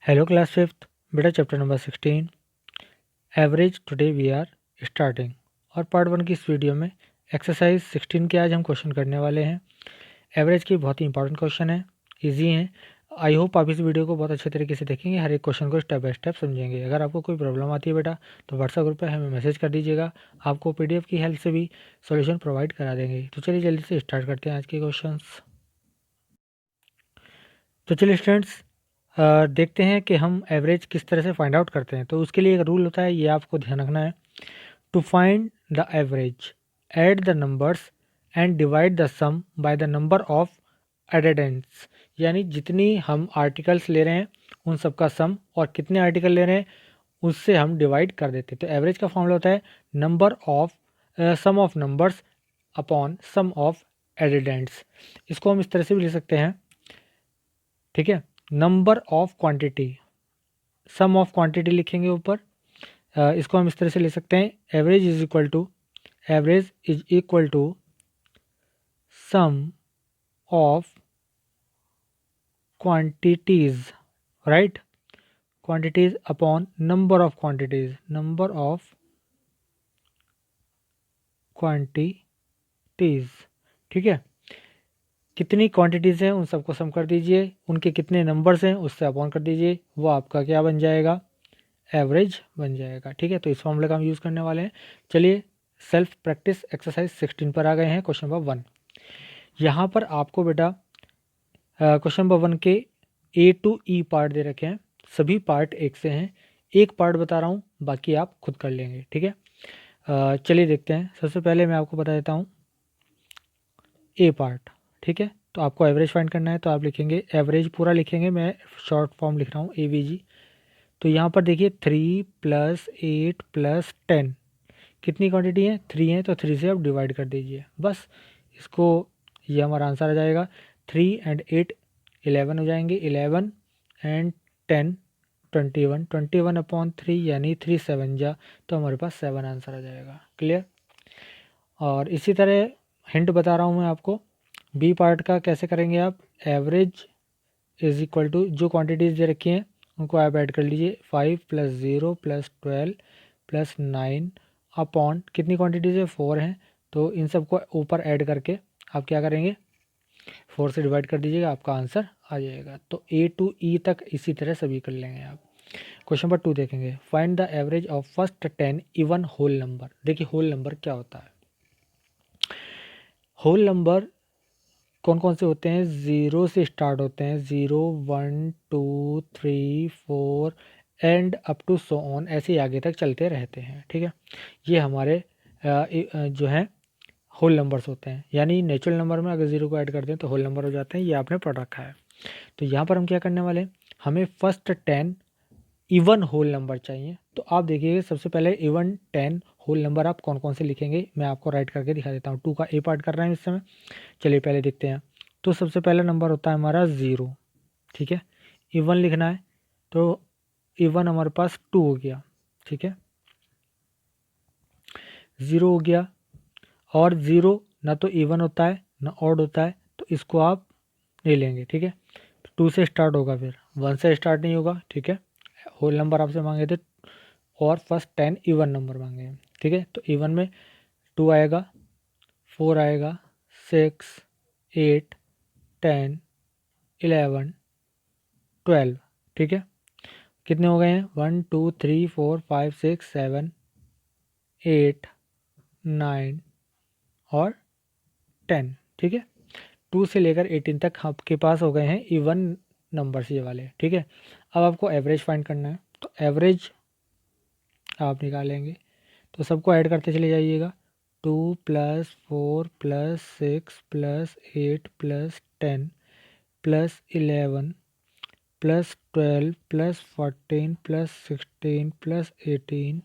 Hello class fifth बेटा chapter number 16 average today we are starting और part one की इस वीडियो में एक्सरसाइज 16 के आज हम क्वेश्चन करने वाले हैं। एवरेज की बहुत ही इंपॉर्टेंट क्वेश्चन है, इजी हैं। आई होप आप इस वीडियो को बहुत अच्छे तरीके से देखेंगे, हर एक क्वेश्चन को स्टेप बाय स्टेप समझेंगे। अगर आपको कोई प्रॉब्लम आती है बेटा तो व्हाट्सएप ग्रुप पर हमें मैसेज कर दीजिएगा, आपको पीडीएफ की हेल्प से भी सॉल्यूशन प्रोवाइड करा देंगे। तो चलिए जल्दी से स्टार्ट करते हैं आज के क्वेश्चन। तो चलिए स्टूडेंट्स देखते हैं कि हम एवरेज किस तरह से फाइंड आउट करते हैं। तो उसके लिए एक रूल होता है, ये आपको ध्यान रखना है। To find the average add the numbers and divide the sum by the number of addends, यानी जितनी हम आर्टिकल्स ले रहे हैं उन सब का सम और कितने आर्टिकल ले रहे हैं उससे हम डिवाइड कर देते हैं। तो एवरेज का फॉर्मूला होता है number of sum of numbers upon sum of addends. इसको हम इस तरह से भी ले सकते हैं, ठीक है। Number of quantity, sum of quantity लिखेंगे ऊपर। इसको हम इस तरह से ले सकते हैं, average is equal to sum of quantities, right. Quantities upon number of quantities, number of quantities, ठीक है। कितनी क्वांटिटीज़ हैं उन सबको सम कर दीजिए, उनके कितने नंबर्स हैं उससे अपॉन कर दीजिए, वो आपका क्या बन जाएगा, एवरेज बन जाएगा, ठीक है। तो इस फॉर्मूले का हम यूज़ करने वाले हैं। चलिए सेल्फ प्रैक्टिस एक्सरसाइज 16 पर आ गए हैं, क्वेश्चन नंबर 1। यहाँ पर आपको बेटा क्वेश्चन नंबर 1 के ए टू ई पार्ट दे रखे हैं, सभी पार्ट एक से हैं। एक पार्ट बता रहा हूँ, बाकी आप खुद कर लेंगे, ठीक है। चलिए देखते हैं। सबसे पहले मैं आपको बता देता हूँ ए पार्ट, ठीक है। तो आपको एवरेज फाइंड करना है, तो आप लिखेंगे एवरेज, पूरा लिखेंगे, मैं शॉर्ट फॉर्म लिख रहा हूँ AVG। तो यहाँ पर देखिए 3 + 8 + 10 कितनी क्वांटिटी है, 3 है, तो 3 से आप डिवाइड कर दीजिए बस। इसको ये हमारा आंसर आ जाएगा। 3 and 8 11 हो जाएंगे, 11 and 10 21, 21 अपॉन 3 यानी 3 7 जा, तो हमारे पास 7 आंसर आ जाएगा। क्लियर। और इसी तरह हिंट बता रहा हूँ मैं आपको, बी पार्ट का कैसे करेंगे आप। एवरेज इज इक्वल टू जो क्वांटिटीज़ दे रखी हैं उनको आप ऐड कर लीजिए, 5 + 0 + 12 + 9 अपॉन कितनी क्वांटिटीज़ है, 4 हैं, तो इन सबको ऊपर ऐड करके आप क्या करेंगे, 4 से डिवाइड कर दीजिएगा, आपका आंसर आ जाएगा। तो A to E तक इसी तरह सभी कर लेंगे आप। क्वेश्चन नंबर 2 देखेंगे, find the average of first 10 even whole number. देखिए होल नंबर क्या होता है। होल नंबर कौन कौन से होते हैं, 0 से स्टार्ट होते हैं, 0 1 2 3 4 and up to so on, ऐसे ही आगे तक चलते रहते हैं, ठीक है। ये हमारे जो हैं होल नंबर्स होते हैं, यानी नेचुरल नंबर में अगर 0 को ऐड करते हैं तो होल नंबर हो जाते हैं, ये आपने पढ़ रखा है। तो यहाँ पर हम क्या करने वाले हैं, हमें फर्स्ट 10 इवन होल नंबर चाहिए। तो आप देखिए सबसे पहले इवन 10 होल नंबर आप कौन कौन से लिखेंगे, मैं आपको राइट करके दिखा देता हूँ। 2 का ए पार्ट कर रहे हैं इस समय, चलिए पहले देखते हैं। तो सबसे पहला नंबर होता है हमारा 0, ठीक है। इवन लिखना है, तो इवन हमारे पास 2 हो गया, ठीक है, 0 हो गया। और 0 ना तो इवन होता है ना ऑड होता है, तो इसको आप नहीं लेंगे, ठीक है। 2 से स्टार्ट होगा, फिर 1 से स्टार्ट नहीं होगा, ठीक है। होल नंबर आपसे मांगे थे और फर्स्ट 10 इवन नंबर मांगे हैं, ठीक है। तो इवन में 2 आएगा, 4 आएगा, 6 8 10 11 12, ठीक है। कितने हो गए हैं, 1 2 3 4 5 6 7 8 9 और 10, ठीक है। 2 से लेकर 18 तक आपके पास हो गए हैं इवन नंबर्स ये वाले, ठीक है। अब आपको एवरेज फाइंड करना है, तो एवरेज आप निकालेंगे, तो सबको ऐड करते चले जाइएगा। 2 + 4 + 6 + 8 + 10 + 11 + 12 + 14 + 16 + 18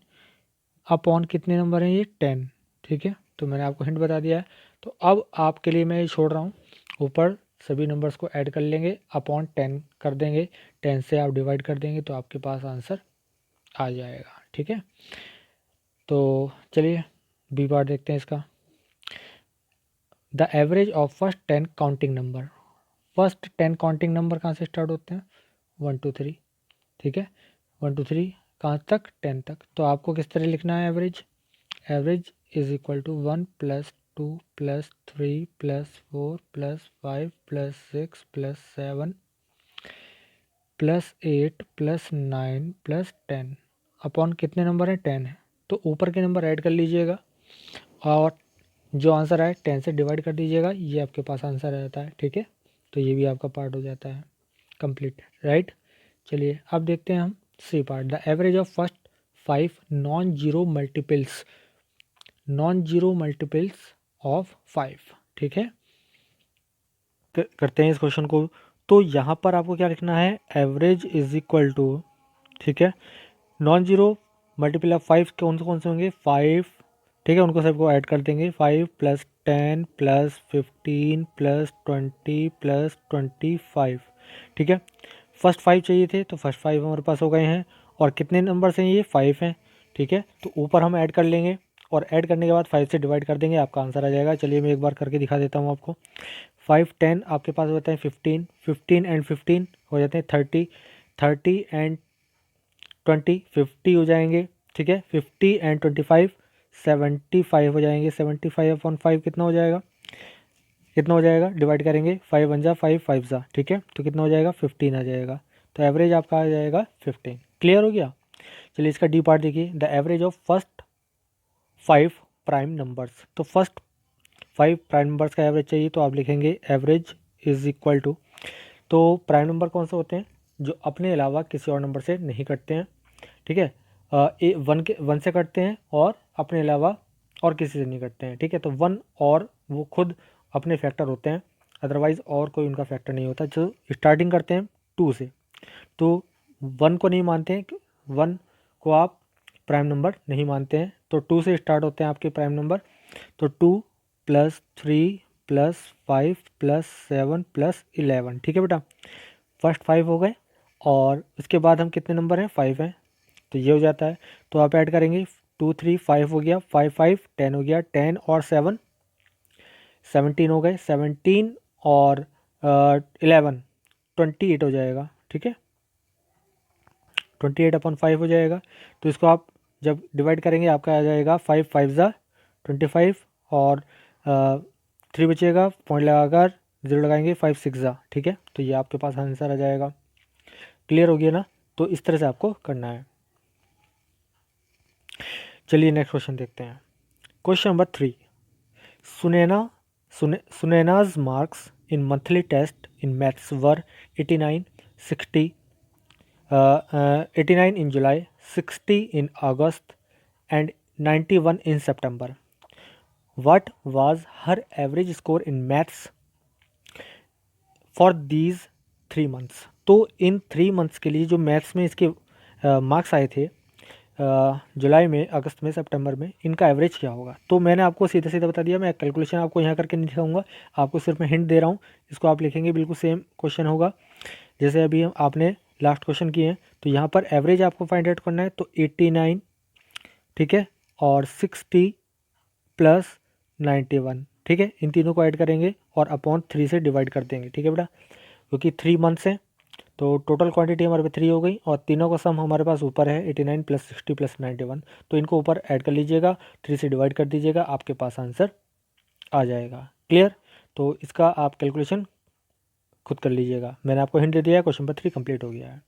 अपॉन कितने नंबर हैं ये, 10, ठीक है। तो मैंने आपको हिंट बता दिया है। तो अब आपके लिए मैं ये छोड़ रहा हूँ, ऊपर सभी नंबर्स को ऐड कर लेंगे, अपॉन 10 कर देंगे, 10 से आप डिवाइड कर देंगे, तो आपके पास आंसर आ जाएगा, ठीक है। तो चलिए बी पार्ट देखते हैं इसका। The average of first 10 counting number. First 10 counting number कहाँ से स्टार्ट होते हैं, 1 2 3, ठीक है, 1 2 3 कहाँ तक, 10 तक। तो आपको किस तरह लिखना है average, average is equal to 1 + 2 + 3 + 4 + 5 + 6 + 7 + 8 + 9 + 10 upon कितने नंबर है, 10 है। तो ऊपर के नंबर ऐड कर लीजिएगा और जो आंसर आए 10 से डिवाइड कर दीजिएगा, ये आपके पास आंसर आ जाता है। ठीक है, तो ये भी आपका पार्ट हो जाता है कंप्लीट, राइट। चलिए अब देखते हैं हम C part, the average of first 5 non zero multiples of 5। ठीक है, करते हैं इस क्वेश्चन को। तो यहाँ पर आपको क्या लिखना है, एवरेज इज इक्वल टू, ठीक है, नॉन जीरो मल्टीपल ऑफ 5 कौन से होंगे, 5। ठीक है, उनको सबको ऐड कर देंगे, 5 + 10 + 15 + 20 + 25। ठीक है, फर्स्ट 5 चाहिए थे तो फर्स्ट 5 हमारे पास हो गए हैं। और कितने नंबर्स हैं, ये 5 हैं। ठीक है, तो ऊपर हम ऐड कर लेंगे और ऐड करने के बाद 5 से डिवाइड कर देंगे, आपका आंसर आ जाएगा। चलिए मैं एक बार करके दिखा देता हूँ आपको। 5 10 आपके पास होते हैं 15, 15 एंड 15 हो जाते हैं 30, 30 एंड 20 50 हो जाएंगे। ठीक है, 50 एंड 25 75 हो जाएंगे। 75/5 कितना हो जाएगा, कितना हो जाएगा, डिवाइड करेंगे, 5 1 जा 5 5 जा। ठीक है, तो कितना हो जाएगा, 15 आ जाएगा। तो एवरेज आपका आ जाएगा 15। क्लियर हो गया। चलिए इसका डी पार्ट देखिए, the average of first 5 prime numbers. तो फर्स्ट 5 प्राइम नंबर्स का एवरेज चाहिए, तो आप लिखेंगे एवरेज इज इक्वल टू, तो प्राइम नंबर कौन से होते हैं, जो अपने अलावा किसी और नंबर से नहीं कटते हैं। ठीक है, 1 से कटते हैं और अपने अलावा और किसी से नहीं कटते हैं। ठीक है, तो 1 और वो खुद अपने फैक्टर होते हैं, अदरवाइज़ और कोई उनका फैक्टर नहीं होता। जो स्टार्टिंग करते हैं 2 से, तो 1 को नहीं मानते हैं, 1 को आप प्राइम नंबर नहीं मानते हैं, तो 2 से स्टार्ट होते हैं आपके प्राइम नंबर। तो 2 + 3 + 5 + 7 + 11। ठीक है बेटा, फर्स्ट 5 हो गए और उसके बाद हम कितने नंबर हैं, 5 हैं, तो ये हो जाता है। तो आप ऐड करेंगे, 2 3 5 हो गया, 5 5 10 हो गया, 10 और 7 17 हो गए, 17 और 11 28 हो जाएगा। ठीक है, 28/5 हो जाएगा। तो इसको आप जब डिवाइड करेंगे आपका आ जाएगा 5 5 जा 25 और 3 बचेगा, पॉइंट लगाकर 0 लगाएंगे, 5 6 जा। ठीक है, तो ये आपके पास आंसर आ जाएगा। क्लियर हो गया ना। तो इस तरह से आपको करना है। चलिए नेक्स्ट क्वेश्चन देखते हैं। Question number 3, Sunaina Sunaina's marks in monthly test in maths were 89 60 89 in July, 60 in August and 91 in September. What was her average score in maths for these 3 months? तो इन 3 मंथ्स के लिए जो मैथ्स में इसके मार्क्स आए थे जुलाई में, अगस्त में, सितंबर में, इनका एवरेज क्या होगा। तो मैंने आपको सीधा सीधा बता दिया, मैं कैलकुलेशन आपको यहाँ करके नहीं दिखाऊंगा, आपको सिर्फ मैं हिंट दे रहा हूँ। इसको आप लिखेंगे, बिल्कुल सेम क्वेश्चन होगा जैसे अभी आपने लास्ट क्वेश्चन किए हैं। तो यहाँ पर एवरेज आपको फाइंड आउट करना है, तो 89, ठीक है, और 60 + 91। ठीक है, इन तीनों को ऐड करेंगे और अपॉन 3 से डिवाइड कर देंगे। ठीक है बेटा, क्योंकि 3 मंथ्स हैं तो टोटल क्वांटिटी हमारे पास 3 हो गई और तीनों का सम हमारे पास ऊपर है 89 + 60 + 91। तो इनको ऊपर ऐड कर लीजिएगा, 3 से डिवाइड कर दीजिएगा, आपके पास आंसर आ जाएगा। क्लियर। तो इसका आप कैलकुलेशन खुद कर लीजिएगा, मैंने आपको हिंट दे दिया है। क्वेश्चन नंबर 3 कंप्लीट हो गया है।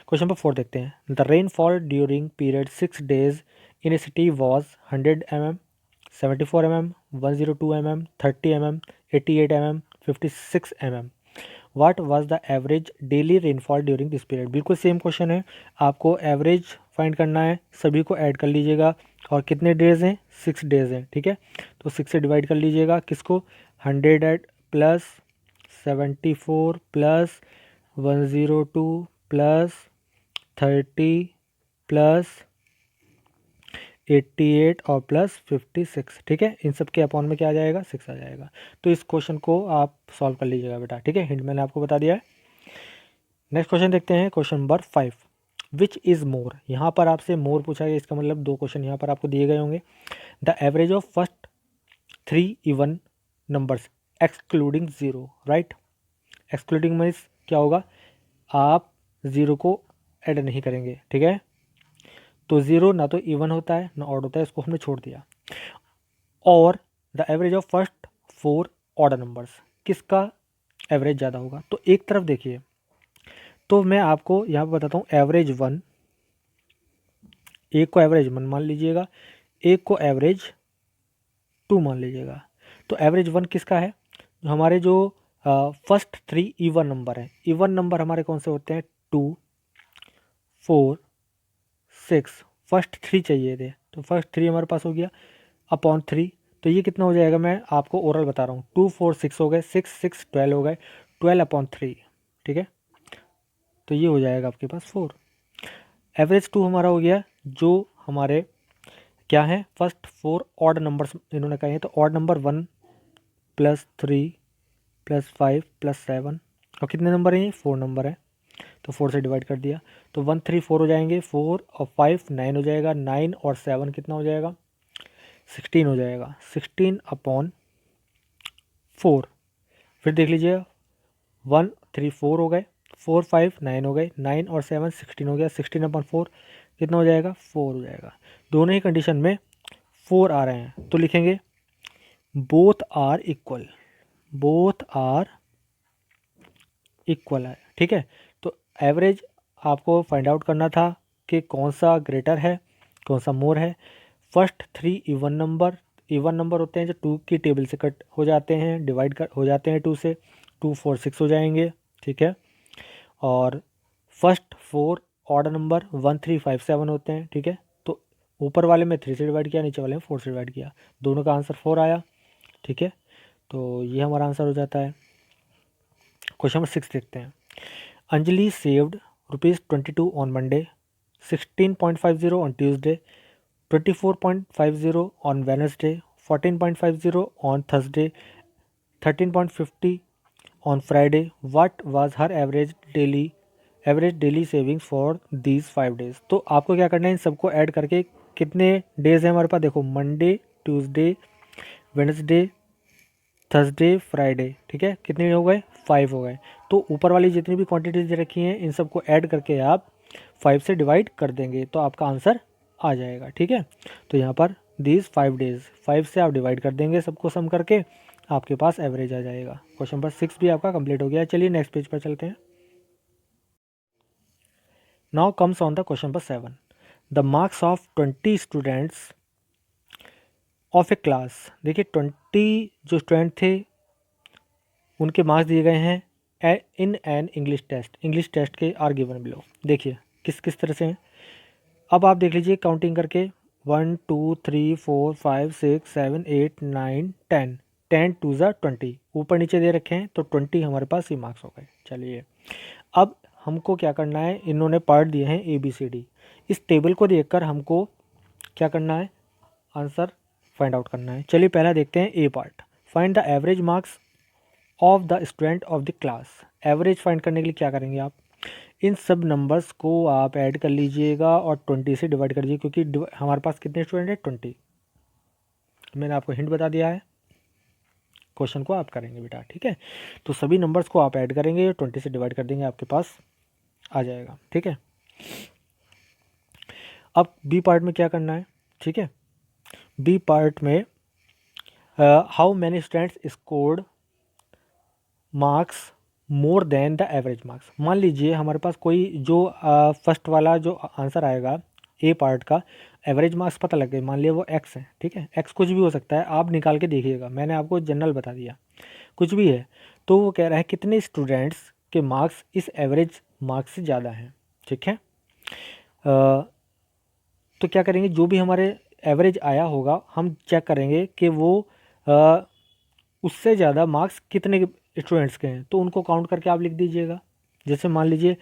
क्वेश्चन नंबर 4 देखते हैं। The rainfall during period 6 days in A city was 100 mm, 74 mm, 102 mm, 30 mm, 88 mm, 56 mm. What was the average daily rainfall during this period. बिल्कुल सेम क्वेश्चन है, आपको average find करना है, सभी को ऐड कर लीजिएगा। और कितने डेज हैं, 6 डेज हैं। ठीक है, तो 6 से डिवाइड कर लीजिएगा, किसको, 100 + 74 + 102 + 30 + 88 और +56। ठीक है, इन सब के अपॉन में क्या आ जाएगा, 6 आ जाएगा। तो इस क्वेश्चन को आप सॉल्व कर लीजिएगा बेटा। ठीक है, हिंट मैंने आपको बता दिया है। नेक्स्ट क्वेश्चन देखते हैं, question number 5, which is more. यहाँ पर आपसे मोर पूछा गया, इसका मतलब 2 क्वेश्चन यहाँ पर आपको दिए गए होंगे। The average of first 3 even numbers excluding 0, right. Excluding means क्या होगा, आप 0 को ऐड नहीं करेंगे, ठीक है। तो 0 ना तो इवन होता है ना ऑड होता है, इसको हमने छोड़ दिया। और the average of first 4 odd numbers, किसका एवरेज ज़्यादा होगा? तो एक तरफ देखिए, तो मैं आपको यहाँ पर बताता हूँ एवरेज 1, एक को एवरेज 1 मान लीजिएगा, एक को एवरेज 2 मान लीजिएगा। तो एवरेज 1 किसका है? हमारे जो फर्स्ट 3 इवन नंबर हैं, इवन नंबर हमारे कौन से होते हैं? 2, 4, 6, फर्स्ट 3 चाहिए थे, तो फर्स्ट 3 हमारे पास हो गया अपॉन 3। तो ये कितना हो जाएगा? मैं आपको ओरल बता रहा हूँ, 2, 4, 6 हो गए, 6, 6, 12 हो गए, 12 अपॉन 3, ठीक है। तो ये हो जाएगा आपके पास 4। एवरेज 2 हमारा हो गया, जो हमारे क्या है? फर्स्ट 4 ऑड नंबर्स इन्होंने कहे हैं, तो odd number 1 plus 3 plus 5 plus 7, और कितने नंबर हैं ये? 4 नंबर है, तो 4 से डिवाइड कर दिया, तो 1, 3, 4 हो जाएंगे, 4 और 5 9 हो जाएगा, 9 और 7 कितना हो जाएगा? 16 हो जाएगा, 16 अपॉन 4। फिर देख लीजिए, 1, 3, 4 हो गए, 4, 5 9 हो गए, 9 और 7 16 हो गया, 16 अपॉन 4 कितना हो जाएगा? 4 हो जाएगा। दोनों ही कंडीशन में 4 आ रहे हैं, तो लिखेंगे both are equal, both are equal है, ठीक है। तो एवरेज आपको फाइंड आउट करना था कि कौन सा ग्रेटर है, कौन सा मोर है। फर्स्ट 3 इवन नंबर होते हैं जो 2 की टेबल से कट हो जाते हैं, डिवाइड कर हो जाते हैं 2 से, 2, 4, 6 हो जाएंगे, ठीक है। और फर्स्ट 4 ऑड नंबर 1, 3, 5, 7 होते हैं, ठीक है। तो ऊपर वाले में 3 से डिवाइड किया, नीचे वाले में 4 से डिवाइड किया, दोनों का आंसर 4 आया, ठीक है। तो ये हमारा आंसर हो जाता है। क्वेश्चन नंबर 6 देखते हैं। Anjali saved ₹22 on Monday, 16.50 on Tuesday, 24.50 on Wednesday, 14.50 on Thursday, 13.50 on Friday. What was her average daily savings for these 5 days? तो आपको क्या करना है, इन सबको ऐड करके कितने डेज है हमारे पास? देखो, Monday, Tuesday, Wednesday, Thursday, Friday, ठीक है। कितने हो गए? 5 हो गए। तो ऊपर वाली जितनी भी क्वांटिटीज रखी हैं, इन सबको ऐड करके आप 5 से डिवाइड कर देंगे, तो आपका आंसर आ जाएगा, ठीक है। तो यहाँ पर दीज 5 डेज, 5 से आप डिवाइड कर देंगे सबको सम करके, आपके पास एवरेज आ जाएगा। क्वेश्चन नंबर 6 भी आपका कंप्लीट हो गया। चलिए नेक्स्ट पेज पर चलते हैं। Now comes on the question number 7। The marks of 20 students of A class. देखिए 20 जो स्टूडेंट थे उनके मार्क्स दिए गए हैं इन एन इंग्लिश टेस्ट के आर गिवन बिलो। देखिए किस किस तरह से हैं। अब आप देख लीजिए काउंटिंग करके, 1, 2, 3, 4, 5, 6, 7, 8, 9, 10, 10 2 ज़ा 20, ऊपर नीचे दे रखे हैं, तो 20 हमारे पास ये मार्क्स हो गए। चलिए अब हमको क्या करना है, इन्होंने पार्ट दिए हैं ABCD, इस टेबल को देखकर हमको क्या करना है, आंसर फाइंड आउट करना है। चलिए पहला देखते हैं A part. Find the average marks of the student of the class. Average find करने के लिए क्या करेंगे आप, इन सब नंबर्स को आप ऐड कर लीजिएगा और 20 से डिवाइड कर दीजिए, क्योंकि हमारे पास कितने स्टूडेंट हैं? 20। मैंने आपको हिंट बता दिया है, क्वेश्चन को आप करेंगे बेटा, ठीक है। तो सभी नंबर्स को आप ऐड करेंगे, 20 से डिवाइड कर देंगे, आपके पास आ जाएगा, ठीक है। अब बी पार्ट में क्या करना है, ठीक है। बी पार्ट में how many students scored marks more than the average marks. मान लीजिए हमारे पास कोई जो फर्स्ट वाला जो आंसर आएगा ए पार्ट का, एवरेज मार्क्स पता लग गए, मान लिया वो एक्स है, ठीक है। एक्स कुछ भी हो सकता है, आप निकाल के देखिएगा, मैंने आपको जनरल बता दिया, कुछ भी है। तो वो कह रहा है कितने स्टूडेंट्स के मार्क्स इस एवरेज मार्क्स से ज़्यादा हैं, ठीक है। तो क्या करेंगे, जो भी हमारे एवरेज आया होगा हम चेक करेंगे कि वो उससे ज़्यादा मार्क्स कितने स्टूडेंट्स के हैं, तो उनको काउंट करके आप लिख दीजिएगा। जैसे मान लीजिए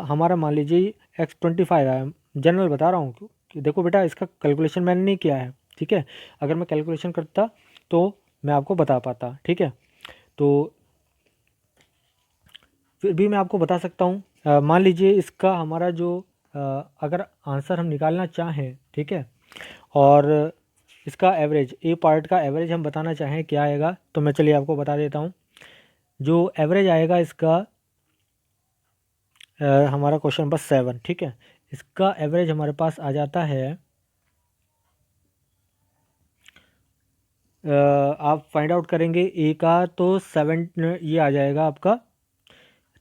हमारा मान लीजिए X25 आया, जनरल बता रहा हूँ कि देखो बेटा इसका कैलकुलेशन मैंने नहीं किया है, ठीक है। अगर मैं कैलकुलेशन करता तो मैं आपको बता पाता, ठीक है। तो फिर भी मैं आपको बता सकता हूँ, मान लीजिए इसका हमारा जो अगर आंसर हम निकालना चाहें, ठीक है, और इसका एवरेज ए पार्ट का एवरेज हम बताना चाहें क्या आएगा, तो मैं चलिए आपको बता देता हूँ। जो एवरेज आएगा इसका हमारा क्वेश्चन नंबर 7, ठीक है। इसका एवरेज हमारे पास आ जाता है, आप फाइंड आउट करेंगे ए का तो 7, ये आ जाएगा आपका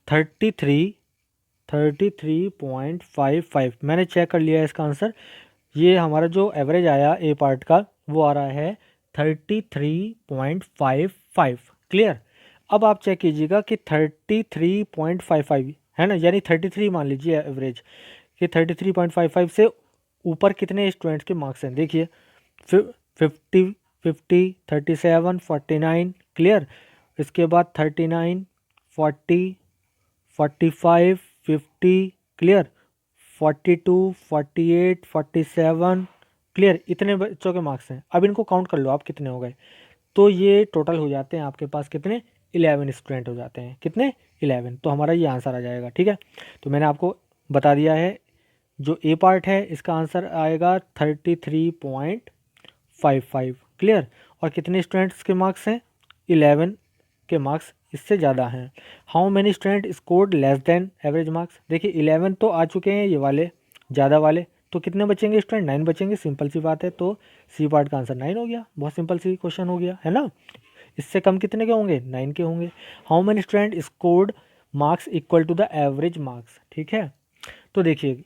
33.55। मैंने चेक कर लिया है इसका आंसर। ये हमारा जो एवरेज आया ए पार्ट का वो आ रहा है 33.55। क्लियर। अब आप चेक कीजिएगा कि 33.55 है ना, यानी 33 मान लीजिए एवरेज, कि 33.55 से ऊपर कितने स्टूडेंट्स के मार्क्स हैं। देखिए 50, 37, 49। क्लियर। इसके बाद 39, 40, 45, 50। क्लियर। 42, 48, 47। क्लियर। इतने बच्चों के मार्क्स हैं। अब इनको काउंट कर लो आप कितने हो गए। तो ये टोटल हो जाते हैं आपके पास कितने, 11 स्टूडेंट हो जाते हैं। कितने, 11। तो हमारा ये आंसर आ जाएगा। ठीक है, तो मैंने आपको बता दिया है जो ए पार्ट है इसका आंसर आएगा 33.55। क्लियर। और कितने स्टूडेंट्स के मार्क्स हैं, 11 के मार्क्स इससे ज़्यादा हैं। How many student scored less than average marks. देखिए 11 तो आ चुके हैं ये वाले ज़्यादा वाले, तो कितने बचेंगे स्टूडेंट, 9 बचेंगे। सिंपल सी बात है। तो सी पार्ट का आंसर 9 हो गया। बहुत सिंपल सी क्वेश्चन हो गया है ना। इससे कम कितने के होंगे, 9 के होंगे। How many student scored marks equal to the average marks. ठीक है, तो देखिए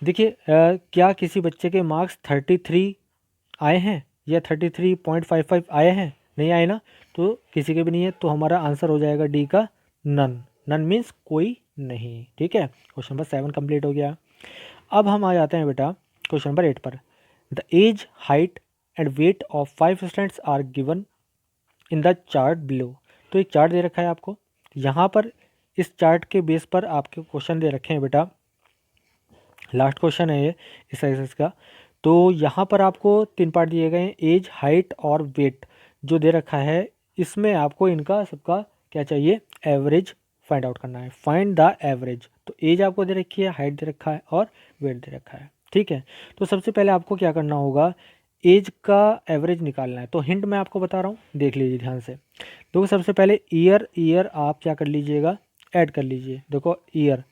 देखिए क्या किसी बच्चे के मार्क्स 33 आए हैं या 33.55 आए हैं, नहीं आए ना, तो किसी के भी नहीं है। तो हमारा आंसर हो जाएगा डी का नन। नन मीन्स कोई नहीं। ठीक है, क्वेश्चन नंबर 7 कंप्लीट हो गया। अब हम आ जाते हैं बेटा क्वेश्चन नंबर 8 पर। The age, height and weight of 5 students are given in the chart below. तो एक चार्ट दे रखा है आपको यहाँ पर। इस चार्ट के बेस पर आपके क्वेश्चन दे रखे हैं बेटा। लास्ट क्वेश्चन है ये इस एक्सरसाइज का। तो यहाँ पर आपको 3 पार्ट दिए गए हैं, एज, हाइट और वेट जो दे रखा है। इसमें आपको इनका सबका क्या चाहिए, एवरेज फाइंड आउट करना है। Find the average. तो एज आपको दे रखी है, हाइट दे रखा है और वेट दे रखा है। ठीक है, तो सबसे पहले आपको क्या करना होगा, एज का एवरेज निकालना है। तो हिंट मैं आपको बता रहा हूँ, देख लीजिए ध्यान से। देखो सबसे पहले ईयर आप क्या कर लीजिएगा, ऐड कर लीजिए। देखो ईयर,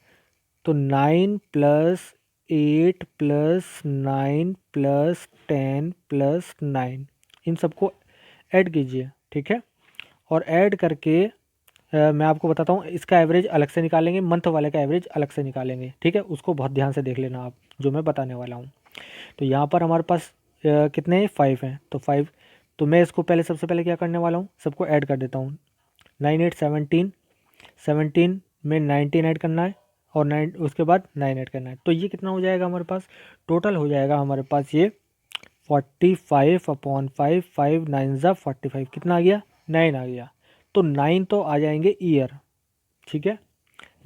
तो 9 + 8 + 9 + 10 + 9, इन सबको ऐड कीजिए। ठीक है, और ऐड करके मैं आपको बताता हूँ इसका एवरेज अलग से निकालेंगे, मंथ वाले का एवरेज अलग से निकालेंगे। ठीक है, उसको बहुत ध्यान से देख लेना आप जो मैं बताने वाला हूँ। तो यहाँ पर हमारे पास कितने हैं, 5 हैं। तो 5, तो मैं इसको पहले सबसे पहले क्या करने वाला हूँ, सबको ऐड कर देता हूँ। 9 8 17, 17 में 19 ऐड करना है और 9 उसके बाद 9 ऐड करना है। तो ये कितना हो जाएगा हमारे पास, टोटल हो जाएगा हमारे पास ये 45/5, 5 9 ज़ा 45, कितना आ गया, 9 आ गया। तो 9 तो आ जाएंगे ईयर। ठीक है,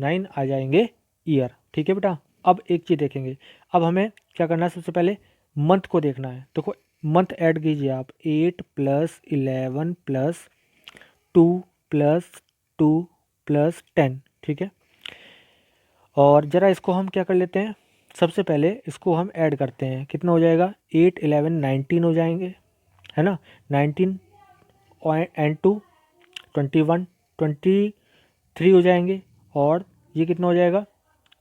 9 आ जाएंगे ईयर। ठीक है बेटा। अब एक चीज़ देखेंगे, अब हमें क्या करना है, सबसे पहले मंथ को देखना है। देखो मंथ ऐड कीजिए आप, 8 + 11 + 2 + 2 + 10। ठीक है, और ज़रा इसको हम क्या कर लेते हैं, सबसे पहले इसको हम ऐड करते हैं। कितना हो जाएगा, 8 11 19 हो जाएंगे, है ना। 19 एंड 2 21, 23 हो जाएंगे। और ये कितना हो जाएगा,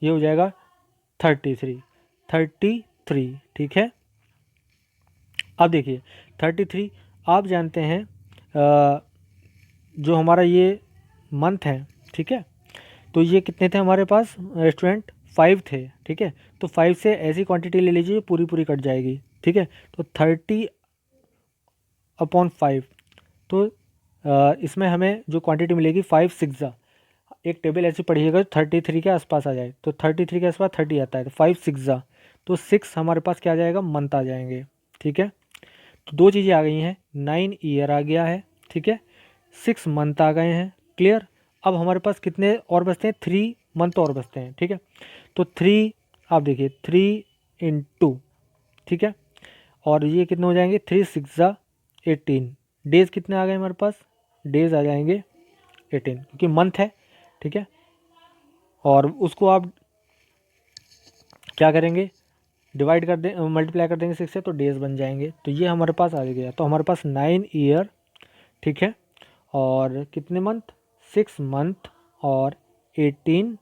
ये हो जाएगा 33, 33। ठीक है, अब देखिए 33 आप जानते हैं जो हमारा ये मंथ है। ठीक है, तो ये कितने थे हमारे पास स्टूडेंट, 5 थे। ठीक है, तो 5 से ऐसी क्वांटिटी ले लीजिए पूरी पूरी कट जाएगी। ठीक है, तो 30/5। तो इसमें हमें जो क्वांटिटी मिलेगी 5 6 ज़ा, एक टेबल ऐसी पढ़िएगा 33 के आसपास आ जाए। तो 33 के आसपास 30 आता है, तो 5 6 ज़ा, तो 6 हमारे पास क्या आ जाएगा, मंथ आ जाएंगे। ठीक है, तो दो चीज़ें आ गई हैं, 9 ईयर आ गया है। ठीक है, 6 मंथ आ गए हैं। क्लियर। अब हमारे पास कितने और बचते हैं, 3 मंथ और बचते हैं। ठीक है, तो 3 आप देखिए 3 × 2। ठीक है, और ये कितने हो जाएंगे, 3 6 ज़ा 18। डेज़ कितने आ गए हमारे पास, डेज़ आ जाएंगे 18 क्योंकि मंथ है। ठीक है, और उसको आप क्या करेंगे, डिवाइड कर दें, मल्टीप्लाई कर देंगे 6 से, तो डेज़ बन जाएंगे। तो ये हमारे पास आ गया। तो हमारे पास 9 ईयर, ठीक है, और कितने मंथ, 6 मंथ और 18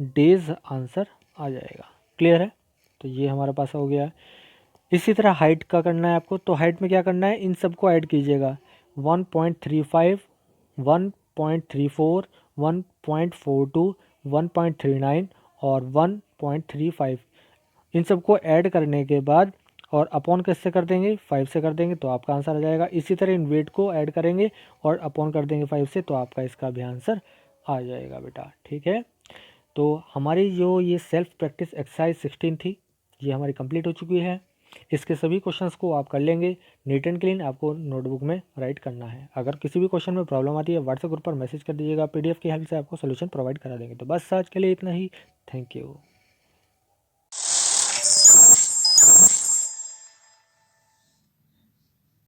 डेज आंसर आ जाएगा। क्लियर है? तो ये हमारे पास हो गया। इसी तरह हाइट का करना है आपको, तो हाइट में क्या करना है, इन सबको ऐड कीजिएगा। 1.35, 1.34, 1.42, 1.39 और 1.35, इन सबको ऐड करने के बाद और अपॉन किससे कर देंगे, 5 से कर देंगे तो आपका आंसर आ जाएगा। इसी तरह इन वेट को ऐड करेंगे और अपॉन कर देंगे 5 से, तो आपका इसका भी आंसर आ जाएगा बेटा। ठीक है, तो हमारी जो ये सेल्फ प्रैक्टिस एक्सरसाइज 16 थी, ये हमारी कंप्लीट हो चुकी है। इसके सभी क्वेश्चंस को आप कर लेंगे। नीट एंड क्लीन आपको नोटबुक में राइट करना है। अगर किसी भी क्वेश्चन में प्रॉब्लम आती है व्हाट्सएप ग्रुप पर मैसेज कर दीजिएगा, पीडीएफ की हेल्प से आपको सोल्यूशन प्रोवाइड करा देंगे। तो बस आज के लिए इतना ही। Thank you.